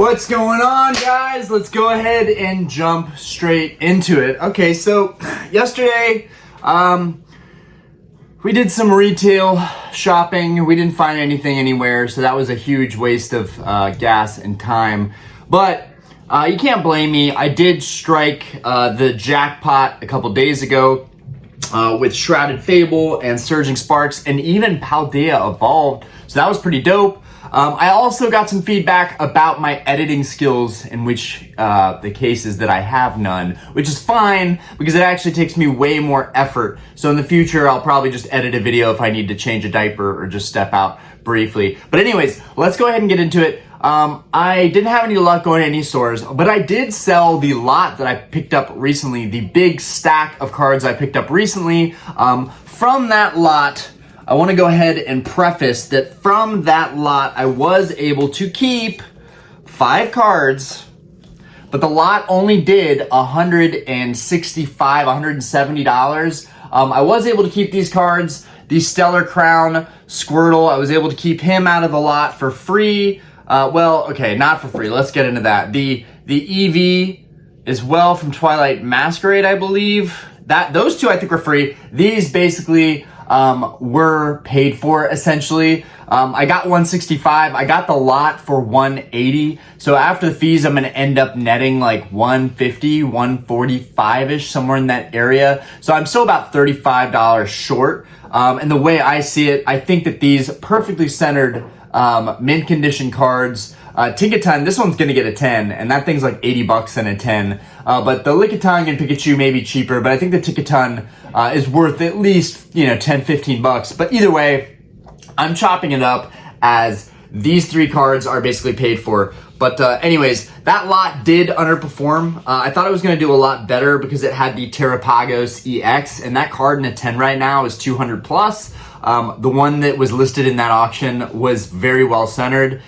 What's going on, guys? Let's go ahead and jump straight into it. Okay, so yesterday, we did some retail shopping. We didn't find anything anywhere, so that was a huge waste of gas and time. But you can't blame me. I did strike the jackpot a couple days ago with Shrouded Fable and Surging Sparks, and even Paldea Evolved. So that was pretty dope. I also got some feedback about my editing skills, in which the case is that I have none, which is fine because it actually takes me way more effort. So in the future, I'll probably just edit a video if I need to change a diaper or just step out briefly. But anyways, let's go ahead and get into it. I didn't have any luck going to any stores, but I did sell the lot that I picked up recently, the big stack of cards I picked up recently. From that lot, I want to go ahead and preface that from that lot, I was able to keep 5 cards, but the lot only did $165, $170. I was able to keep these cards. The Stellar Crown Squirtle, I was able to keep him out of the lot for free. Well, okay, not for free. Let's get into that. The Eevee as well from Twilight Masquerade, I believe. Those two I think were free. These basically were paid for essentially. I got 165. I got the lot for 180. So after the fees, I'm going to end up netting like 150, 145-ish, somewhere in that area. So I'm still about $35 short. And the way I see it, I think that these perfectly centered mint condition cards, Tinkaton, this one's gonna get a 10, and that thing's like 80 bucks and a 10. But the Lickitung and Pikachu may be cheaper, but I think the Tinkaton is worth at least, 10, 15 bucks. But either way, I'm chopping it up as these 3 cards are basically paid for. But anyways, that lot did underperform. I thought it was going to do a lot better because it had the Terrapagos EX, and that card in a 10 right now is 200 plus. The one that was listed in that auction was very well centered.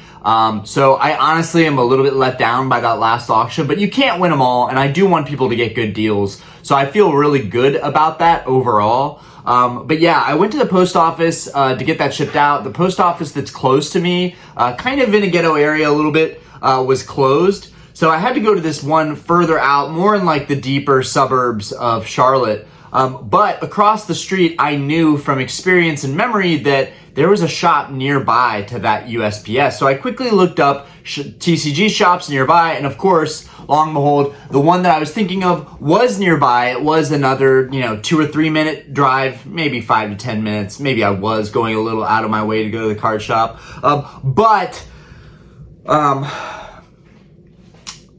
So I honestly am a little bit let down by that last auction, but you can't win them all, and I do want people to get good deals. So I feel really good about that overall. But yeah, I went to the post office to get that shipped out. The post office that's close to me, kind of in a ghetto area a little bit, was closed. So I had to go to this one further out, more in like the deeper suburbs of Charlotte. But across the street, I knew from experience and memory that there was a shop nearby to that USPS. So I quickly looked up TCG shops nearby, and of course, long and behold, the one that I was thinking of was nearby. It was another, 2 or 3 minute drive, maybe 5 to 10 minutes. Maybe I was going a little out of my way to go to the card shop.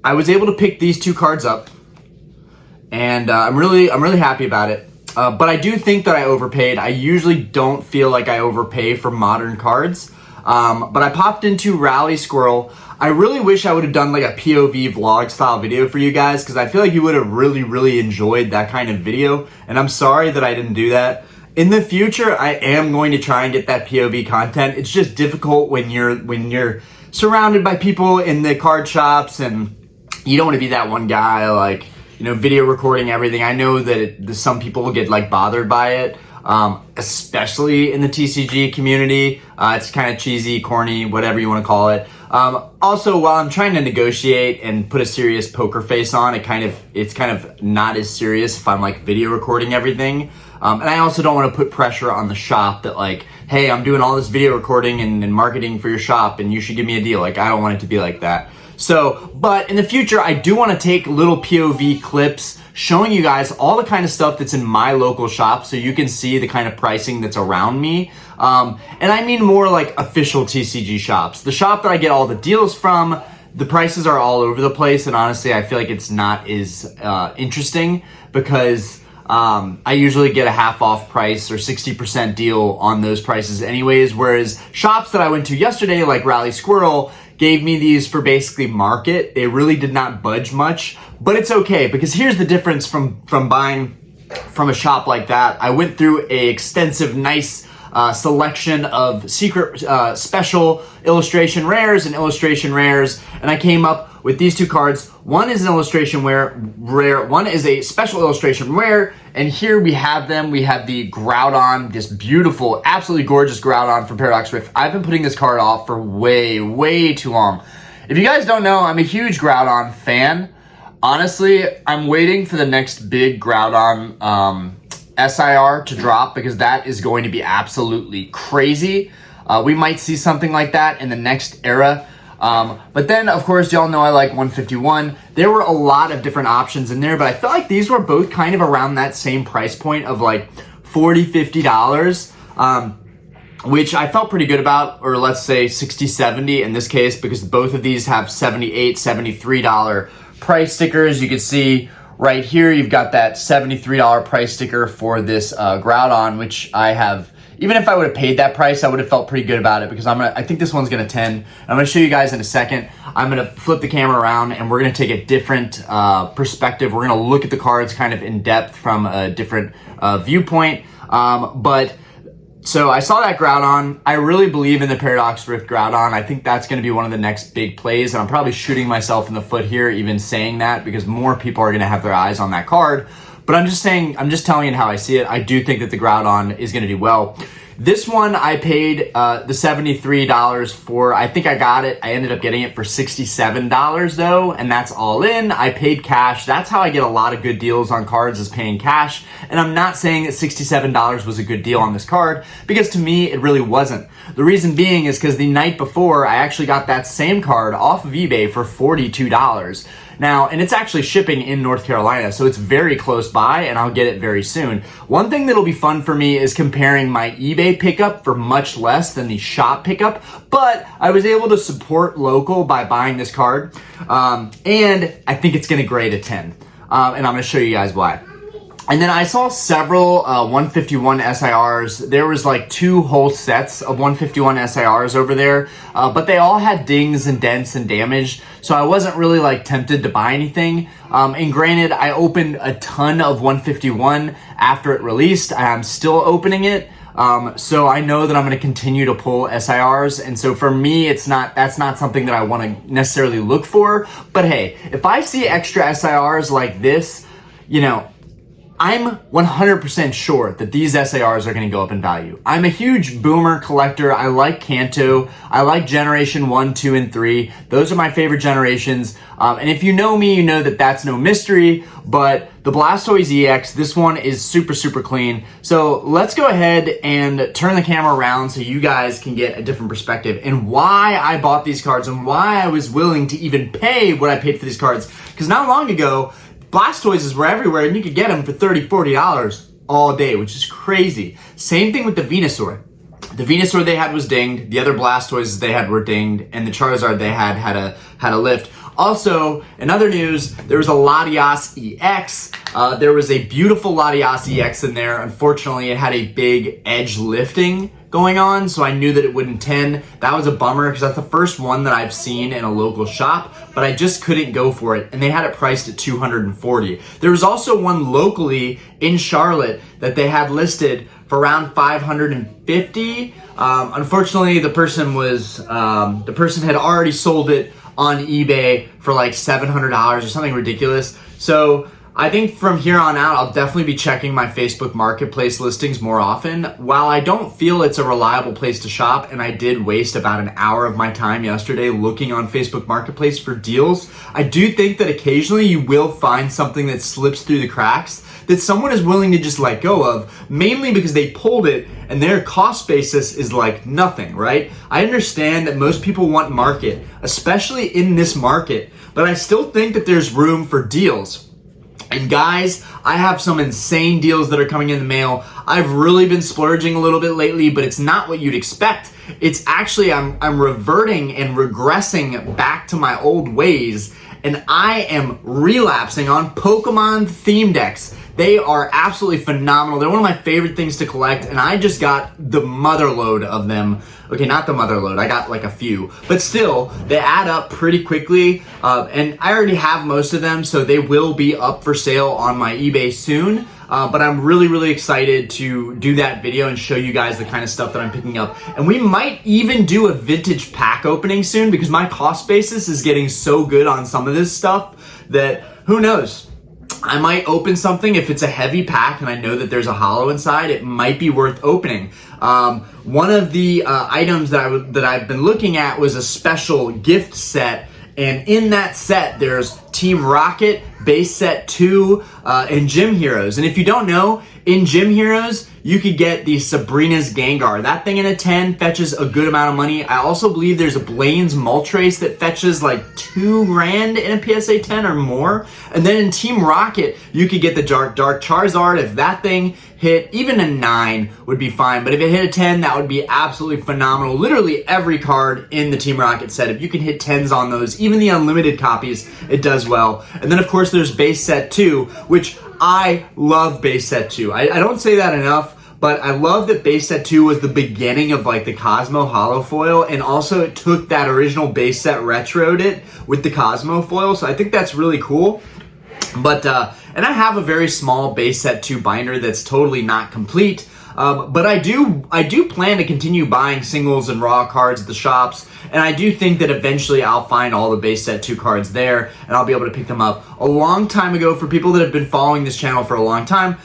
I was able to pick these 2 cards up, and I'm really happy about it. But I do think that I overpaid. I usually don't feel like I overpay for modern cards. But I popped into Rally Squirrel. I really wish I would have done like a POV vlog style video for you guys, because I feel like you would have really enjoyed that kind of video. And I'm sorry that I didn't do that. In the future, I am going to try and get that POV content. It's just difficult when you're surrounded by people in the card shops, and you don't want to be that one guy like, video recording everything. I know that some people will get like bothered by it, especially in the TCG community. It's kind of cheesy, corny, whatever you want to call it. Also, while I'm trying to negotiate and put a serious poker face on, it's kind of not as serious if I'm like video recording everything. And I also don't want to put pressure on the shop that like, hey, I'm doing all this video recording and marketing for your shop, and you should give me a deal. Like, I don't want it to be like that. So, but in the future, I do want to take little POV clips showing you guys all the kind of stuff that's in my local shop, so you can see the kind of pricing that's around me. And I mean more like official TCG shops. The shop that I get all the deals from, the prices are all over the place, and honestly, I feel like it's not as interesting because I usually get a half off price or 60% deal on those prices anyways, whereas shops that I went to yesterday, like Rally Squirrel, gave me these for basically market. They really did not budge much, but it's okay, because here's the difference from buying from a shop like that. I went through a extensive, nice selection of secret special illustration rares and illustration rares, and I came up with these 2 cards. One is an illustration rare, one is a special illustration rare, and here we have them. We have the Groudon, this beautiful, absolutely gorgeous Groudon from Paradox Rift. I've been putting this card off for way too long. If you guys don't know, I'm a huge Groudon fan. Honestly, I'm waiting for the next big Groudon SIR to drop because that is going to be absolutely crazy. We might see something like that in the next era. But then, of course, y'all know I like 151. There were a lot of different options in there, but I felt like these were both kind of around that same price point of like $40, $50, which I felt pretty good about, or let's say 60, 70 in this case, because both of these have $78, $73 price stickers. You can see right here, you've got that $73 price sticker for this Groudon, which I have. Even if I would have paid that price, I would have felt pretty good about it because I think this one's gonna 10. I'm gonna show you guys in a second. I'm gonna flip the camera around and we're gonna take a different perspective. We're gonna look at the cards kind of in depth from a different viewpoint. So I saw that Groudon. I really believe in the Paradox Rift Groudon. I think that's gonna be one of the next big plays, and I'm probably shooting myself in the foot here even saying that because more people are gonna have their eyes on that card. But I'm just telling you how I see it. I do think that the Groudon is going to do well. This one I paid the $73 for. I think I got it. I ended up getting it for $67 though, and that's all in. I paid cash. That's how I get a lot of good deals on cards, is paying cash. And I'm not saying that $67 was a good deal on this card, because to me it really wasn't. The reason being is because the night before I actually got that same card off of eBay for $42. Now, and it's actually shipping in North Carolina, so it's very close by, and I'll get it very soon. One thing that'll be fun for me is comparing my eBay pickup for much less than the shop pickup, but I was able to support local by buying this card, and I think it's gonna grade a 10, and I'm gonna show you guys why. And then I saw several 151 SIRs. There was like 2 whole sets of 151 SIRs over there, but they all had dings and dents and damage. So I wasn't really like tempted to buy anything. And granted, I opened a ton of 151 after it released. I'm still opening it. So I know that I'm going to continue to pull SIRs. And so for me, that's not something that I want to necessarily look for. But hey, if I see extra SIRs like this, you know, I'm 100% sure that these SARs are going to go up in value. I'm a huge boomer collector. I like Kanto. I like Generation 1, 2, and 3. Those are my favorite generations. And if you know me, you know that that's no mystery. But the Blastoise EX, this one is super, super clean. So let's go ahead and turn the camera around so you guys can get a different perspective and why I bought these cards and why I was willing to even pay what I paid for these cards. Because not long ago, Blastoises were everywhere and you could get them for $30, $40 all day, which is crazy. Same thing with the Venusaur. The Venusaur they had was dinged, the other Blastoises they had were dinged, and the Charizard they had a lift. Also, in other news, there was a Latias EX. There was a beautiful Latias EX in there. Unfortunately, it had a big edge lifting going on, so I knew that it wouldn't 10. That was a bummer because that's the first one that I've seen in a local shop, but I just couldn't go for it, and they had it priced at $240. There was also one locally in Charlotte that they had listed for around $550. Unfortunately, the person had already sold it on eBay for like $700 or something ridiculous. So I think from here on out, I'll definitely be checking my Facebook Marketplace listings more often. While I don't feel it's a reliable place to shop, and I did waste about an hour of my time yesterday looking on Facebook Marketplace for deals, I do think that occasionally you will find something that slips through the cracks that someone is willing to just let go of, mainly because they pulled it and their cost basis is like nothing, right? I understand that most people want market, especially in this market, but I still think that there's room for deals. And guys, I have some insane deals that are coming in the mail. I've really been splurging a little bit lately, but it's not what you'd expect. It's actually, I'm reverting and regressing back to my old ways, and I am relapsing on Pokemon theme decks. They are absolutely phenomenal. They're one of my favorite things to collect, and I just got the mother load of them. Okay, not the mother load, I got like a few, but still, they add up pretty quickly, and I already have most of them, so they will be up for sale on my eBay soon. But I'm really, really excited to do that video and show you guys the kind of stuff that I'm picking up. And we might even do a vintage pack opening soon because my cost basis is getting so good on some of this stuff that who knows? I might open something if it's a heavy pack and I know that there's a hollow inside. It might be worth opening. One of the items that I've been looking at was a special gift set, And in that set, there's Team Rocket, Base Set 2, and Gym Heroes. And if you don't know, in Gym Heroes, you could get the Sabrina's Gengar. That thing in a 10 fetches a good amount of money. I also believe there's a Blaine's Moltres that fetches like $2,000 in a PSA 10 or more. And then in Team Rocket, you could get the Dark Charizard. If that thing hit, even a 9 would be fine. But if it hit a 10, that would be absolutely phenomenal. Literally every card in the Team Rocket set, if you can hit 10s on those, even the unlimited copies, it does well. And then of course there's Base Set 2, which I love Base Set 2. I don't say that enough, but I love that Base Set 2 was the beginning of like the Cosmo Holo Foil, and also it took that original Base Set, retroed it with the Cosmo Foil, so I think that's really cool. But, and I have a very small Base Set 2 binder that's totally not complete. But I do plan to continue buying singles and raw cards at the shops, and I do think that eventually I'll find all the Base Set 2 cards there, and I'll be able to pick them up. A long time ago, for people that have been following this channel for a long time,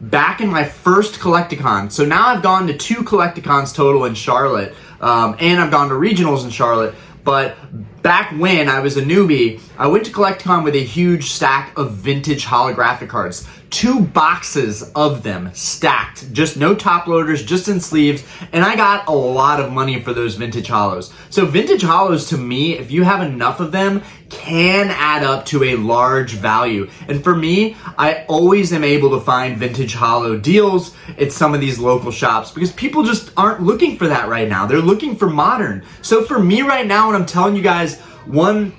back in my first Collecticon, so now I've gone to 2 Collecticons total in Charlotte, and I've gone to regionals in Charlotte. But back when I was a newbie, I went to Collecticon with a huge stack of vintage holographic cards. 2 boxes of them stacked, just no top loaders, just in sleeves, and I got a lot of money for those vintage holos. So vintage holos, to me, if you have enough of them, can add up to a large value. And for me, I always am able to find vintage holo deals at some of these local shops because people just aren't looking for that right now. They're looking for modern. So for me right now, when I'm telling you guys, one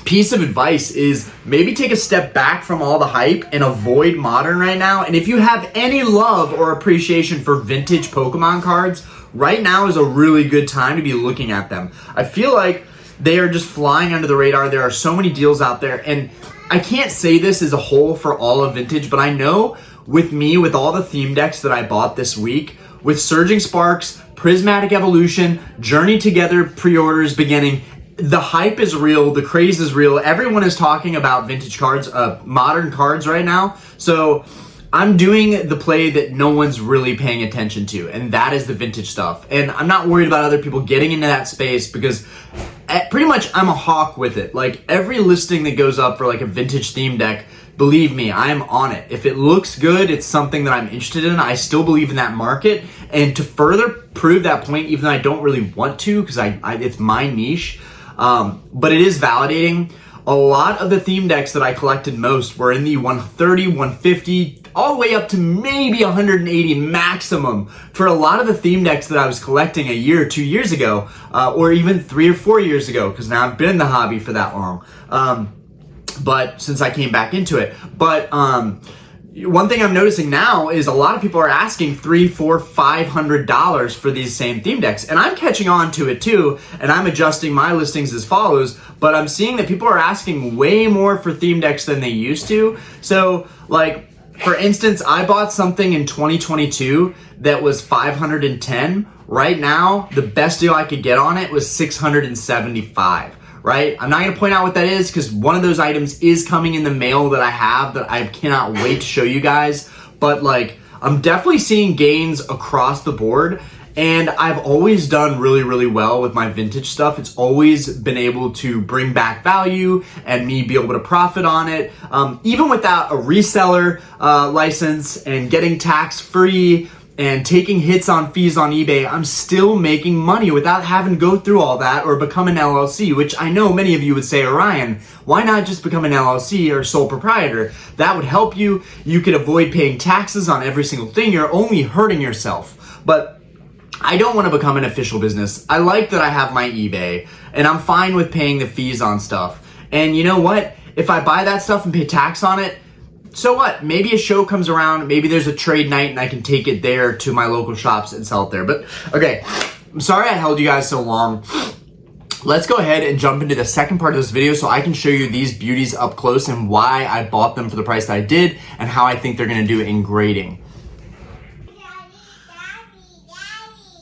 piece of advice is maybe take a step back from all the hype and avoid modern right now. And if you have any love or appreciation for vintage Pokemon cards, right now is a really good time to be looking at them. I feel like they are just flying under the radar. There are so many deals out there, and I can't say this as a whole for all of vintage, but I know with me, with all the theme decks that I bought this week, with Surging Sparks, Prismatic Evolution, Journey Together pre-orders beginning, the hype is real, the craze is real. Everyone is talking about vintage cards, modern cards right now. So I'm doing the play that no one's really paying attention to, and that is the vintage stuff. And I'm not worried about other people getting into that space because pretty much I'm a hawk with it. Like every listing that goes up for like a vintage theme deck, believe me, I'm on it. If it looks good, it's something that I'm interested in. I still believe in that market. And to further prove that point, even though I don't really want to because it's my niche, but it is validating. A lot of the theme decks that I collected most were in the 130, 150, all the way up to maybe 180 maximum for a lot of the theme decks that I was collecting a year or 2 years ago, or even 3 or 4 years ago, because now I've been in the hobby for that long. But since I came back into it. But one thing I'm noticing now is a lot of people are asking $300, $400, $500 for these same theme decks. And I'm catching on to it too, and I'm adjusting my listings as follows, but I'm seeing that people are asking way more for theme decks than they used to. So like, for instance, I bought something in 2022 that was $510. Right now, the best deal I could get on it was $675. Right? I'm not going to point out what that is because one of those items is coming in the mail that I have that I cannot wait to show you guys. But like, I'm definitely seeing gains across the board, and I've always done really, really well with my vintage stuff. It's always been able to bring back value and me be able to profit on it. Even without a reseller license and getting tax free and taking hits on fees on eBay, I'm still making money without having to go through all that or become an LLC, which I know many of you would say, Orion, why not just become an LLC or sole proprietor? That would help you. You could avoid paying taxes on every single thing. You're only hurting yourself. But I don't want to become an official business. I like that I have my eBay, and I'm fine with paying the fees on stuff. And you know what? If I buy that stuff and pay tax on it, so what? Maybe a show comes around, maybe there's a trade night and I can take it there to my local shops and sell it there. But okay, I'm sorry I held you guys so long. Let's go ahead and jump into the second part of this video so I can show you these beauties up close and why I bought them for the price that I did and how I think they're gonna do in grading.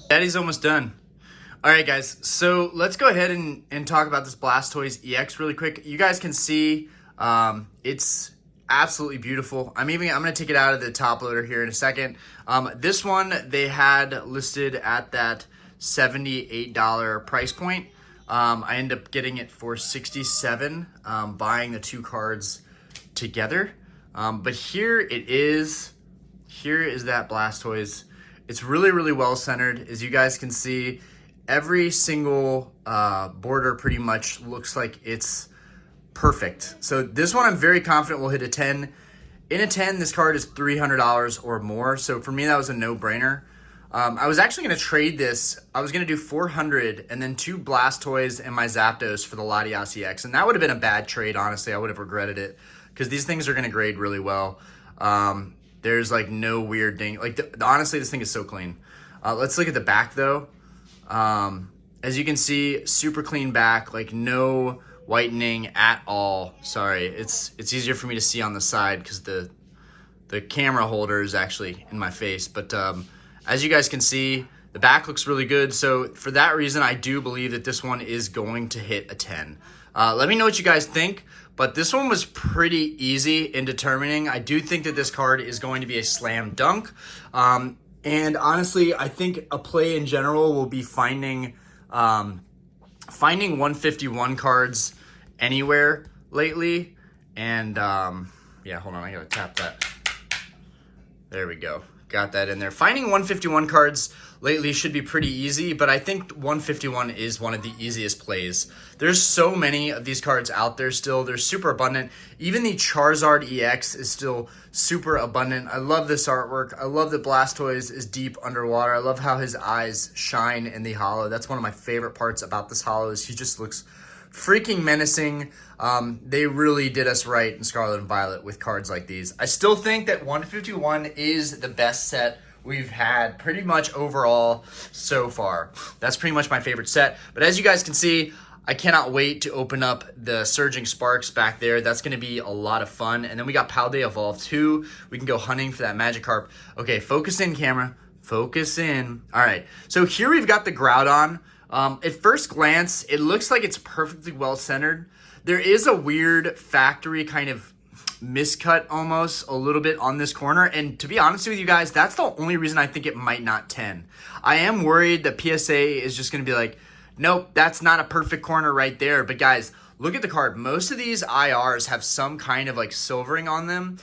Daddy's almost done. All right, guys, so let's go ahead and talk about this Blastoise EX really quick. You guys can see it's absolutely beautiful. I'm gonna take it out of the top loader here in a second. This one they had listed at that $78 price point. I end up getting it for 67, buying the 2 cards together. But here it is. Here is that Blastoise. It's really, really well centered. As you guys can see, every single border pretty much looks like it's perfect. So this one I'm very confident will hit a 10. In a 10, this card is $300 or more. So for me, that was a no-brainer. I was actually going to trade this. I was going to do 400 and then 2 Blastoise and my Zapdos for the Latias EX. And that would have been a bad trade, honestly. I would have regretted it because these things are going to grade really well. There's like no weird thing. Like honestly, this thing is so clean. Let's look at the back though. As you can see, super clean back, like no whitening at all. Sorry, it's easier for me to see on the side because the camera holder is actually in my face. But as you guys can see, the back looks really good. So for that reason, I do believe that this one is going to hit a 10. Let me know what you guys think. But this one was pretty easy in determining. I do think that this card is going to be a slam dunk. And honestly, I think a play in general will be finding 151 cards anywhere lately. And yeah, hold on, I gotta tap that. There we go. Got that in there. Finding 151 cards lately should be pretty easy, but I think 151 is one of the easiest plays. There's so many of these cards out there still. They're super abundant. Even the Charizard EX is still super abundant. I love this artwork. I love that Blastoise is deep underwater. I love how his eyes shine in the holo. That's one of my favorite parts about this holo is he just looks freaking menacing. They really did us right in Scarlet and Violet with cards like these. I still think that 151 is the best set we've had pretty much overall so far. That's pretty much my favorite set. But as you guys can see, I cannot wait to open up the Surging Sparks back there. That's going to be a lot of fun. And then we got Paldea Evolve 2. We can go hunting for that Magikarp. Okay, focus in, camera. Focus in. All right, so here we've got the Groudon. At first glance, it looks like it's perfectly well centered. There is a weird factory kind of miscut almost a little bit on this corner. And to be honest with you guys, that's the only reason I think it might not 10. I am worried that PSA is just going to be like, nope, that's not a perfect corner right there. But guys, look at the card. Most of these IRs have some kind of like silvering on them.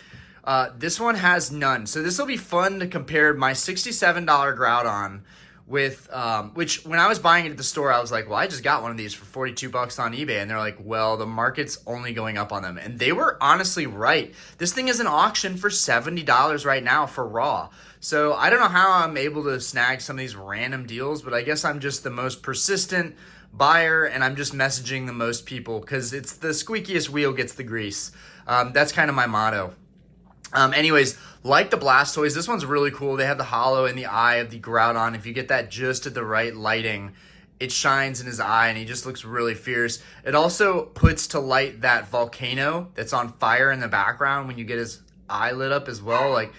This one has none. So this will be fun to compare my $67 Groudon with, which when I was buying it at the store, I was like, well, I just got one of these for 42 bucks on eBay. And they're like, well, the market's only going up on them. And they were honestly right. This thing is an auction for $70 right now for raw. So I don't know how I'm able to snag some of these random deals, but I guess I'm just the most persistent buyer and I'm just messaging the most people because it's the squeakiest wheel gets the grease. That's kind of my motto. Anyways, like the Blastoise, this one's really cool. They have the holo in the eye of the Groudon. If you get that just at the right lighting, it shines in his eye and he just looks really fierce. It also puts to light that volcano that's on fire in the background when you get his eye lit up as well. Like,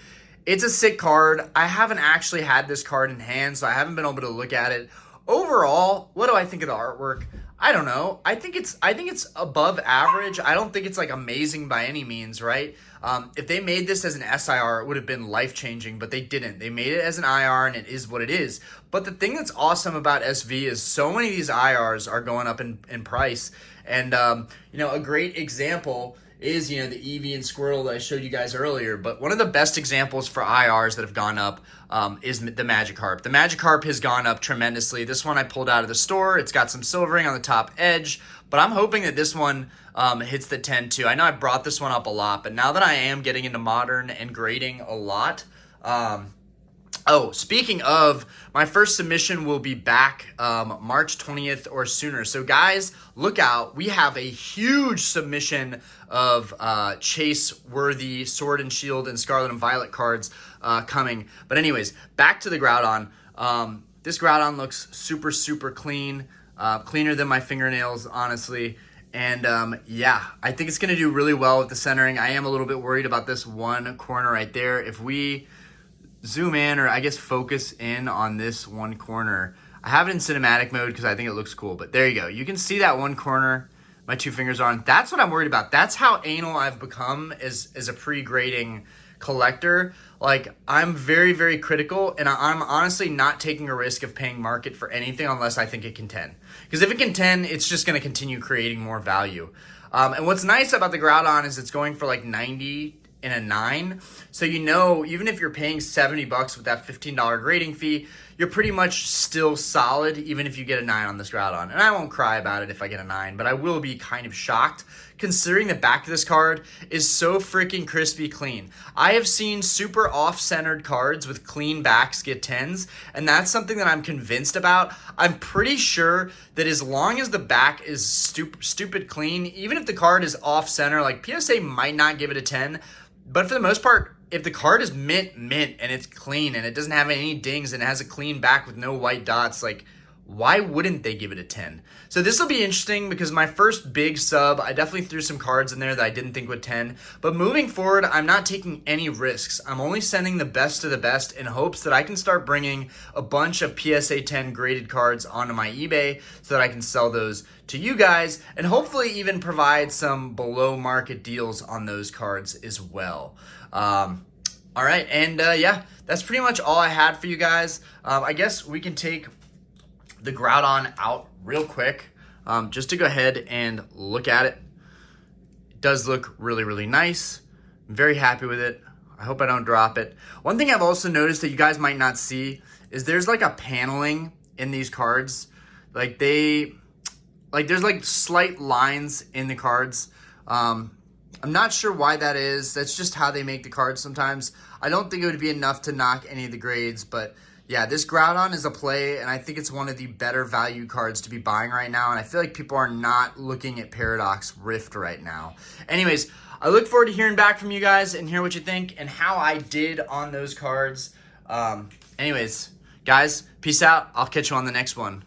it's a sick card. I haven't actually had this card in hand, so I haven't been able to look at it. Overall, what do I think of the artwork? I don't know. I think it's above average. I don't think it's like amazing by any means, right? If they made this as an SIR, it would have been life-changing, but they didn't. They made it as an IR, and it is what it is. But the thing that's awesome about SV is so many of these IRs are going up in price. And, a great example is, the Eevee and Squirtle that I showed you guys earlier. But one of the best examples for IRs that have gone up is the Magikarp. The Magikarp has gone up tremendously. This one I pulled out of the store. It's got some silvering on the top edge, but I'm hoping that this one hits the 10 too. I know I brought this one up a lot, but now that I am getting into modern and grading a lot, speaking of, my first submission will be back March 20th or sooner. So guys, look out. We have a huge submission of chase-worthy Sword and Shield and Scarlet and Violet cards coming. But anyways, back to the Groudon. This Groudon looks super, super clean. Cleaner than my fingernails, honestly. And I think it's going to do really well with the centering. I am a little bit worried about this one corner right there. If we zoom in, or I guess focus in on this one corner. I have it in cinematic mode because I think it looks cool, but there you go. You can see that one corner my two fingers are on. That's what I'm worried about. That's how anal I've become as a pre-grading collector, like I'm very, very critical, and I'm honestly not taking a risk of paying market for anything unless I think it can 10. Because if it can 10, it's just going to continue creating more value. And what's nice about the Groudon is it's going for like 90 and a 9. So even if you're paying $70 with that $15 grading fee, you're pretty much still solid even if you get a 9 on this Groudon. And I won't cry about it if I get a 9, but I will be kind of shocked considering the back of this card is so freaking crispy clean. I have seen super off-centered cards with clean backs get 10s, and that's something that I'm convinced about. I'm pretty sure that as long as the back is stupid clean, even if the card is off-center, like PSA might not give it a 10, but for the most part, if the card is mint, and it's clean, and it doesn't have any dings, and it has a clean back with no white dots, like, why wouldn't they give it a 10? So this will be interesting because my first big sub, I definitely threw some cards in there that I didn't think would 10. But moving forward, I'm not taking any risks. I'm only sending the best of the best in hopes that I can start bringing a bunch of PSA 10 graded cards onto my eBay so that I can sell those to you guys and hopefully even provide some below market deals on those cards as well. All right, and yeah, that's pretty much all I had for you guys. I guess we can take the Groudon out real quick just to go ahead and look at it. It does look really, really nice. I'm very happy with it. I hope I don't drop it. One thing I've also noticed that you guys might not see is there's like a paneling in these cards. There's like slight lines in the cards. I'm not sure why that is. That's just how they make the cards sometimes. I don't think it would be enough to knock any of the grades, but yeah, this Groudon is a play, and I think it's one of the better value cards to be buying right now, and I feel like people are not looking at Paradox Rift right now. Anyways, I look forward to hearing back from you guys and hear what you think and how I did on those cards. Anyways, guys, peace out. I'll catch you on the next one.